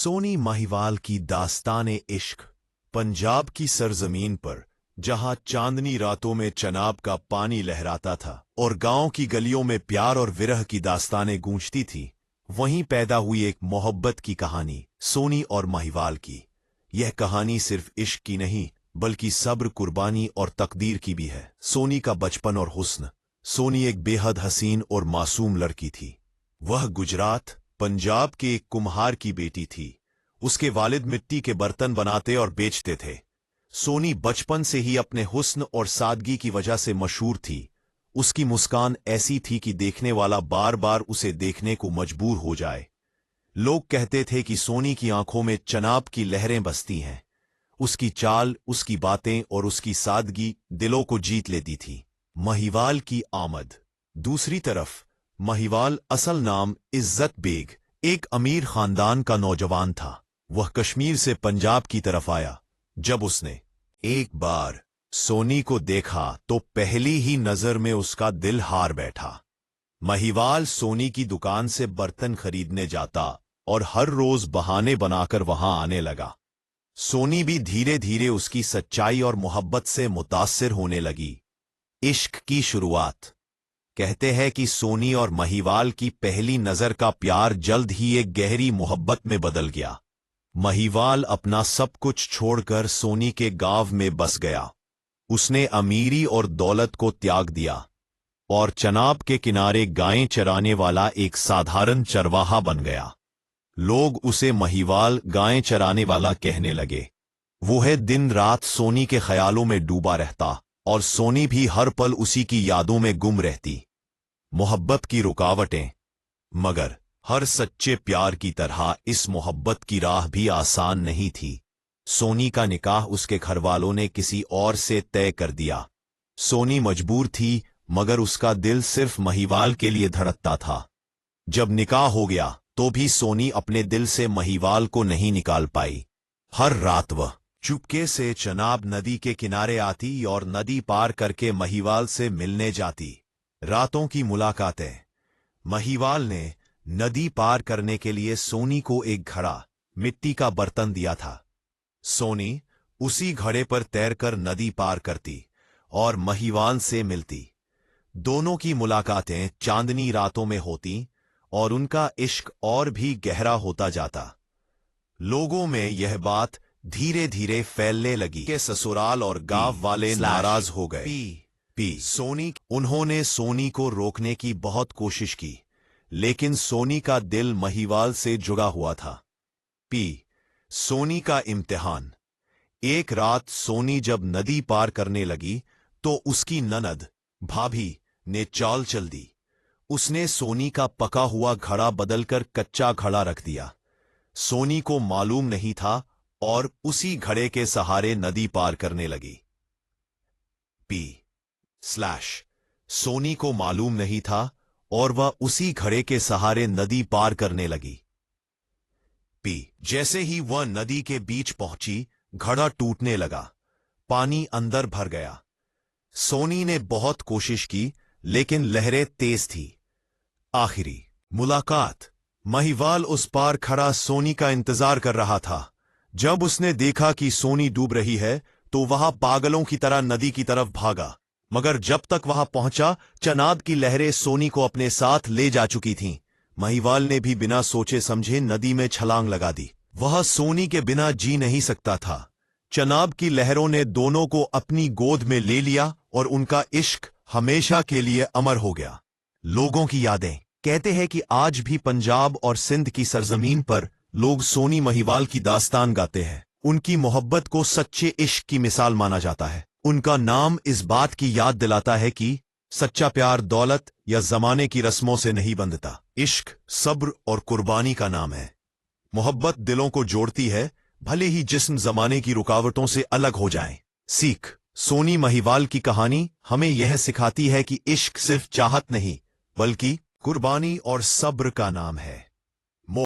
सोनी महिवाल की दास्ताने इश्क। पंजाब की सरजमीन पर जहां चांदनी रातों में चनाब का पानी लहराता था और गांव की गलियों में प्यार और विरह की दास्तानें गूंजती थी, वहीं पैदा हुई एक मोहब्बत की कहानी सोनी और महिवाल की। यह कहानी सिर्फ इश्क की नहीं बल्कि सब्र, कुर्बानी और तकदीर की भी है। सोनी का बचपन और हुस्न। सोनी एक बेहद हसीन और मासूम लड़की थी। वह गुजरात, पंजाब के एक कुम्हार की बेटी थी। उसके वालिद मिट्टी के बर्तन बनाते और बेचते थे। सोनी बचपन से ही अपने हुस्न और सादगी की वजह से मशहूर थी। उसकी मुस्कान ऐसी थी कि देखने वाला बार बार उसे देखने को मजबूर हो जाए। लोग कहते थे कि सोनी की आंखों में चनाब की लहरें बसती हैं। उसकी चाल, उसकी बातें और उसकी सादगी दिलों को जीत लेती थी। महिवाल की आमद। दूसरी तरफ महिवाल, असल नाम इज्जत बेग, एक अमीर खानदान का नौजवान था। वह कश्मीर से पंजाब की तरफ आया। जब उसने एक बार सोनी को देखा तो पहली ही नजर में उसका दिल हार बैठा। महिवाल सोनी की दुकान से बर्तन खरीदने जाता और हर रोज बहाने बनाकर वहां आने लगा। सोनी भी धीरे धीरे उसकी सच्चाई और मोहब्बत से मुतासिर होने लगी। इश्क की शुरुआत। कहते हैं कि सोनी और महिवाल की पहली नजर का प्यार जल्द ही एक गहरी मोहब्बत में बदल गया। महिवाल अपना सब कुछ छोड़कर सोनी के गांव में बस गया। उसने अमीरी और दौलत को त्याग दिया और चनाब के किनारे गायें चराने वाला एक साधारण चरवाहा बन गया। लोग उसे महिवाल, गायें चराने वाला कहने लगे। वो है दिन रात सोनी के ख्यालों में डूबा रहता और सोनी भी हर पल उसी की यादों में गुम रहती। मोहब्बत की रुकावटें। मगर हर सच्चे प्यार की तरह इस मोहब्बत की राह भी आसान नहीं थी। सोनी का निकाह उसके घरवालों ने किसी और से तय कर दिया। सोनी मजबूर थी, मगर उसका दिल सिर्फ महिवाल के लिए धड़कता था। जब निकाह हो गया तो भी सोनी अपने दिल से महिवाल को नहीं निकाल पाई। हर रात वह चुपके से चनाब नदी के किनारे आती और नदी पार करके महिवाल से मिलने जाती। रातों की मुलाकातें। महिवाल ने नदी पार करने के लिए सोनी को एक घड़ा, मिट्टी का बर्तन दिया था। सोनी उसी घड़े पर तैरकर नदी पार करती और महिवाल से मिलती। दोनों की मुलाकातें चांदनी रातों में होती और उनका इश्क और भी गहरा होता जाता। लोगों में यह बात धीरे धीरे फैलने लगी कि ससुराल और गांव वाले नाराज हो गए। उन्होंने सोनी को रोकने की बहुत कोशिश की, लेकिन सोनी का दिल महिवाल से जुड़ा हुआ था। सोनी का इम्तिहान। एक रात सोनी जब नदी पार करने लगी तो उसकी ननद, भाभी ने चाल चल दी। उसने सोनी का पका हुआ घड़ा बदलकर कच्चा घड़ा रख दिया। सोनी को मालूम नहीं था और उसी घड़े के सहारे नदी पार करने लगी। सोनी को मालूम नहीं था और वह उसी घड़े के सहारे नदी पार करने लगी। जैसे ही वह नदी के बीच पहुंची, घड़ा टूटने लगा। पानी अंदर भर गया। सोनी ने बहुत कोशिश की, लेकिन लहरें तेज थी। आखिरी मुलाकात। महिवाल उस पार खड़ा सोनी का इंतजार कर रहा था। जब उसने देखा कि सोनी डूब रही है तो वह पागलों की तरह नदी की तरफ भागा। मगर जब तक वहां पहुंचा, चनाब की लहरें सोनी को अपने साथ ले जा चुकी थीं। महिवाल ने भी बिना सोचे समझे नदी में छलांग लगा दी। वह सोनी के बिना जी नहीं सकता था। चनाब की लहरों ने दोनों को अपनी गोद में ले लिया और उनका इश्क हमेशा के लिए अमर हो गया। लोगों की यादें। कहते हैं कि आज भी पंजाब और सिंध की सरजमीन पर लोग सोनी महिवाल की दास्तान गाते हैं। उनकी मोहब्बत को सच्चे इश्क की मिसाल माना जाता है। उनका नाम इस बात की याद दिलाता है कि सच्चा प्यार दौलत या जमाने की रस्मों से नहीं बंधता। इश्क सब्र और कुर्बानी का नाम है। मोहब्बत दिलों को जोड़ती है, भले ही जिस्म जमाने की रुकावटों से अलग हो जाए। सीख। सोनी महिवाल की कहानी हमें यह सिखाती है कि इश्क सिर्फ चाहत नहीं बल्कि कुर्बानी और सब्र का नाम है।